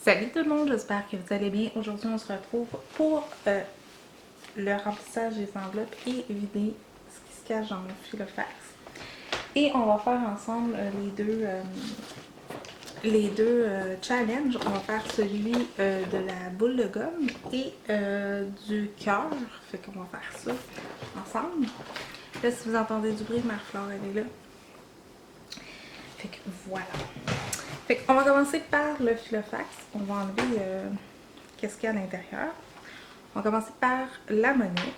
Salut tout le monde, j'espère que vous allez bien. Aujourd'hui, on se retrouve pour le remplissage des enveloppes et vider ce qui se cache dans mon filofax. Et on va faire ensemble les deux challenges. On va faire celui de la boule de gomme et du cœur. Fait qu'on va faire ça ensemble. Là, si vous entendez du bruit, Marie-Flore, elle est là. Fait que voilà. Fait qu'on va commencer par le filofax. On va enlever qu'est-ce qu'il y a à l'intérieur. On va commencer par la monnaie.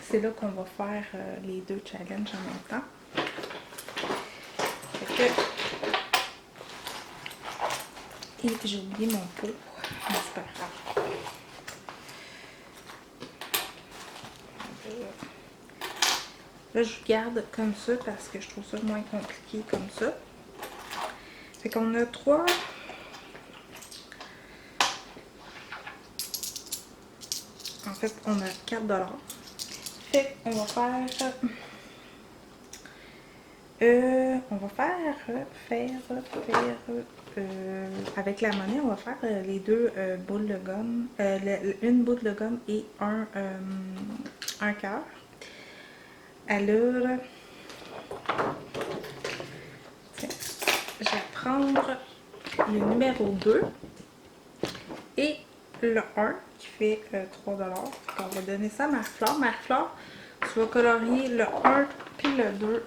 C'est là qu'on va faire les deux challenges en même temps. Fait que... Et j'ai oublié mon pot. Mais c'est pas grave. Là, je garde comme ça parce que je trouve ça moins compliqué comme ça. Fait qu'on a 3... En fait, on a 4 $. Fait qu'on va faire... avec la monnaie, on va faire les deux boules de gomme. Une boule de gomme et un cœur. Alors, tiens, je vais prendre le numéro 2 et le 1 qui fait 3 $. On va donner ça à Marie-Flore. Marie-Flore, tu vas colorier le 1 puis le 2.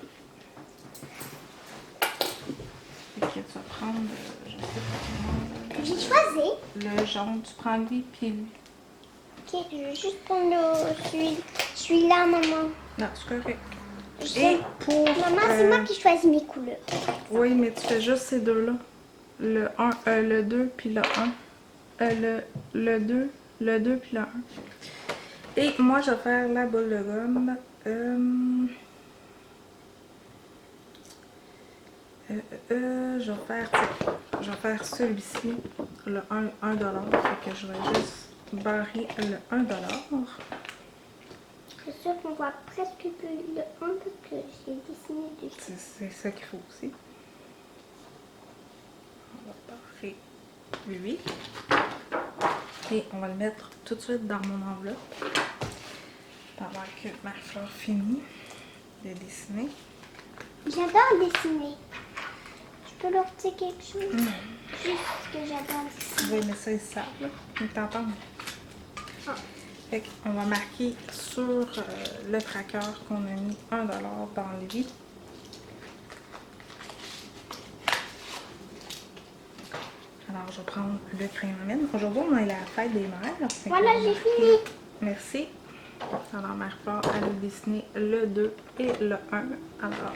Fait que tu vas prendre, je sais pas comment. J'ai choisi. Le jaune, tu prends lui puis lui. Ok, je vais juste prendre celui-là, maman. Non, c'est correct. Je- Et pour... Maman, c'est moi qui choisis mes couleurs. Oui, mais tu fais juste ces deux-là. Le 1, le 2 puis le 1. Le 2, le 2 puis le 1. Et moi, je vais faire la boule de gomme. Je vais faire celui-ci, le 1 $. Fait que je vais juste barrer le 1 $. C'est sûr qu'on voit presque plus le 1 parce que j'ai dessiné dessus. C'est ça qu'il faut aussi. On va barrer lui. Et on va le mettre tout de suite dans mon enveloppe. Pendant que Marie-Flore finit de dessiner. J'adore dessiner. Je peux leur dire quelque chose? Juste que j'adore dessiner. Oui, mais ça, ils savent, là. Ils t'entendent. Ah. Fait qu'on va marquer sur le tracker qu'on a mis 1 $ dans le vide. Alors, je vais prendre le crayon à mine. Aujourd'hui, on est la fête des mères. Voilà, j'ai fini. Merci. Alors, Marie-Flore, elle a dessiné le 2 et le 1. Alors,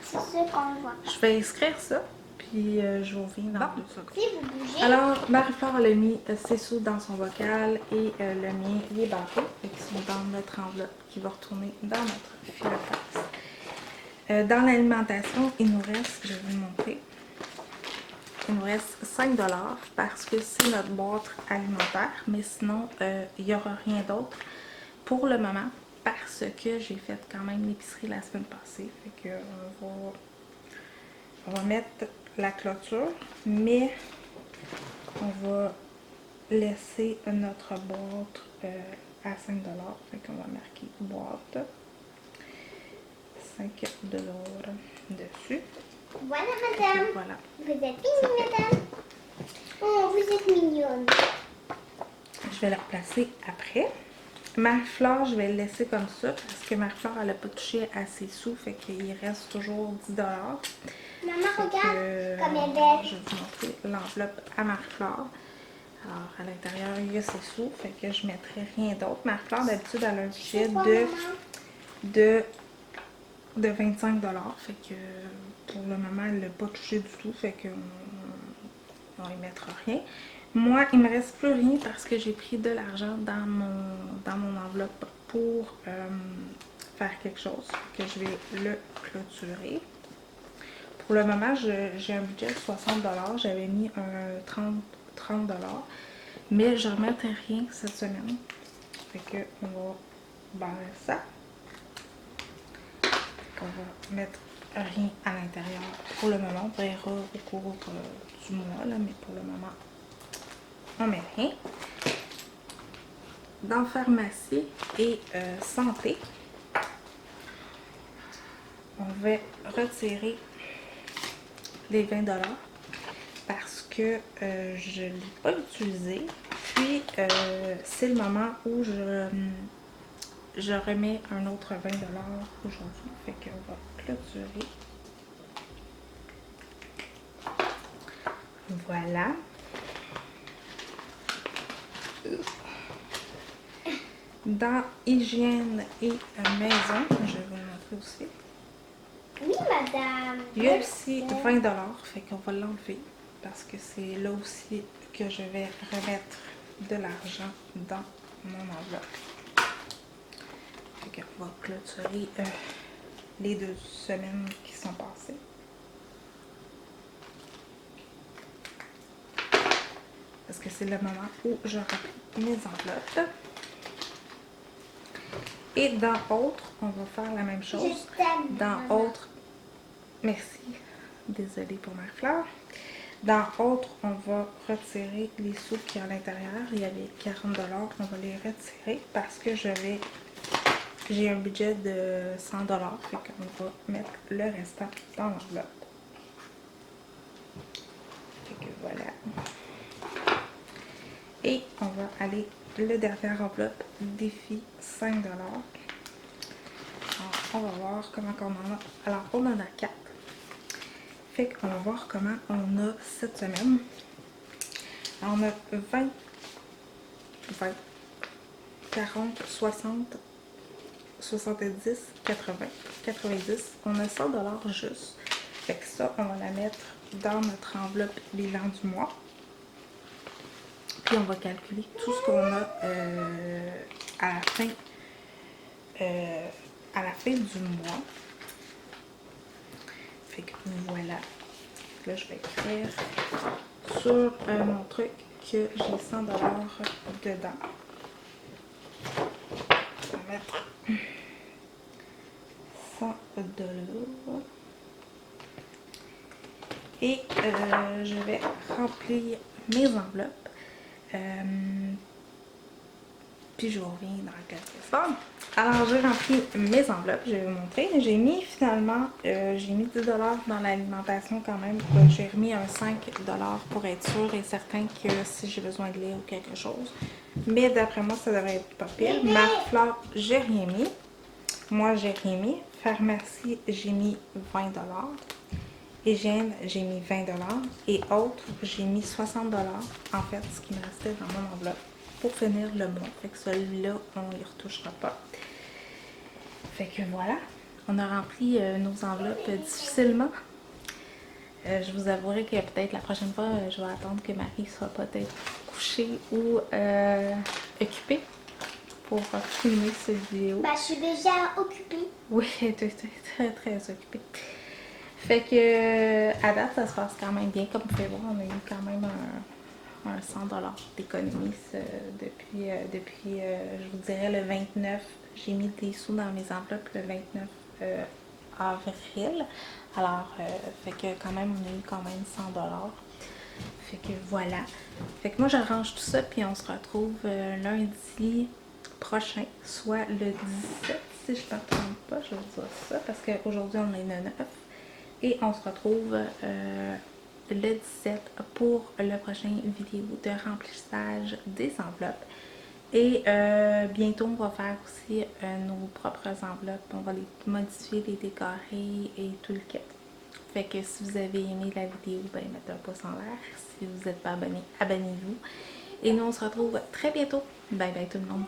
C'est ce qu'on voit. je vais inscrire ça, puis je vous reviens dans 2 secondes. Si vous bougez. Alors, Marie-Flore, elle a mis ses sous dans son bocal et le mien, il est barré. Ils sont dans notre enveloppe qui va retourner dans notre filofax. Dans l'alimentation, il nous reste, je vais vous montrer, il nous reste 5 $ parce que c'est notre boîte alimentaire, mais sinon, il n'y aura rien d'autre pour le moment parce que j'ai fait quand même l'épicerie la semaine passée. Fait que on va mettre la clôture, mais on va laisser notre boîte à 5 $. Fait qu'on va marquer boîte 5 $ dessus. Voilà, madame. Et voilà. Vous êtes mignonne, madame. Oh, vous êtes mignonne. Je vais la replacer après. Marie-Flore, je vais le laisser comme ça parce que Marie-Flore, elle n'a pas touché à ses sous, fait qu'il reste toujours 10 $. Maman, Fait regarde que, comme elle est belle. je vais vous montrer l'enveloppe à Marie-Flore. Alors, à l'intérieur, il y a ses sous, fait que je ne mettrai rien d'autre. Marie-Flore, d'habitude, elle a un budget C'est quoi, maman? de 25 $. Fait que pour le moment, elle ne l'a pas touché du tout, fait qu'on ne mettra rien. Moi, il me reste plus rien parce que j'ai pris de l'argent dans mon enveloppe pour faire quelque chose. Que je vais le clôturer. Pour le moment, j'ai un budget de 60 $. J'avais mis un 30 $. Mais je ne remettrai rien cette semaine. Fait que on va barrer ça. On va mettre rien à l'intérieur pour le moment. On verra au cours du mois, là, mais pour le moment, on met rien. Dans pharmacie et santé, on va retirer les 20 $ parce que je ne l'ai pas utilisé. Puis, c'est le moment où je remets un autre 20 $ aujourd'hui. Fait qu'on va clôturer. Voilà. Dans hygiène et maison, je vais vous montrer aussi. Oui, madame. Il y a aussi 20 $, fait qu'on va l'enlever parce que c'est là aussi que je vais remettre de l'argent dans mon enveloppe. Fait qu'on va clôturer les 2 semaines qui sont passées. Parce que c'est le moment où je remplis mes enveloppes. Et dans autres, on va faire la même chose. Je t'aime, Dans maman. autres, merci. Désolée pour ma fleur. Dans autres, on va retirer les sous qui sont à l'intérieur. Il y avait 40 $. On va les retirer parce que j'ai un budget de 100 $. Fait qu'on va mettre le restant dans l'enveloppe. Fait que voilà. Et on va aller le dernier enveloppe défi 5 $. Alors, on va voir comment on en a. Alors, on en a 4. Fait qu'on va voir comment on a cette semaine. Alors, on a 20, 40, 60, 70, 80, 90. On a 100 $ juste. Fait que ça, on va la mettre dans notre enveloppe bilan du mois. Puis on va calculer tout ce qu'on a à la fin du mois. Fait que voilà. Là, je vais écrire sur mon truc que j'ai 100 $ dedans. Je vais mettre 100 $. Et je vais remplir mes enveloppes. Puis je vous reviens dans quelques secondes. Alors j'ai rempli mes enveloppes, je vais vous montrer. J'ai mis finalement, j'ai mis 10 $ dans l'alimentation quand même. J'ai remis un 5 $ pour être sûr et certain que si j'ai besoin de lait ou quelque chose. Mais d'après moi, ça devrait être pas pire. Marc Fleur, j'ai rien mis. Moi, j'ai rien mis. Pharmacie, j'ai mis 20 $. Hygiène, j'ai mis 20 $. Et autres, j'ai mis 60 $. En fait, ce qui me restait dans mon enveloppe pour finir le mois. Fait que celui-là, on n'y retouchera pas. Fait que voilà, on a rempli nos enveloppes difficilement. Je vous avouerai que peut-être la prochaine fois, je vais attendre que Marie soit peut-être couchée ou occupée pour filmer cette vidéo. Bah, je suis déjà occupée. Oui, elle est très très occupée. Fait que à date, ça se passe quand même bien. Comme vous pouvez voir, on a eu quand même un 100 $ d'économie depuis, je vous dirais, le 29. J'ai mis des sous dans mes enveloppes le 29 avril. Alors, fait que quand même, on a eu quand même 100 $. Fait que voilà. Fait que moi, j'arrange tout ça, puis on se retrouve lundi prochain, soit le 17, si je ne me trompe pas, je vais vous dire ça, parce qu'aujourd'hui, on est le 9. Et on se retrouve le 17 pour le prochain vidéo de remplissage des enveloppes. Et bientôt, on va faire aussi nos propres enveloppes. On va les modifier, les décorer et tout le kit. Fait que si vous avez aimé la vidéo, ben mettez un pouce en l'air. Si vous n'êtes pas abonné, abonnez-vous. Et nous, on se retrouve très bientôt. Bye bye tout le monde.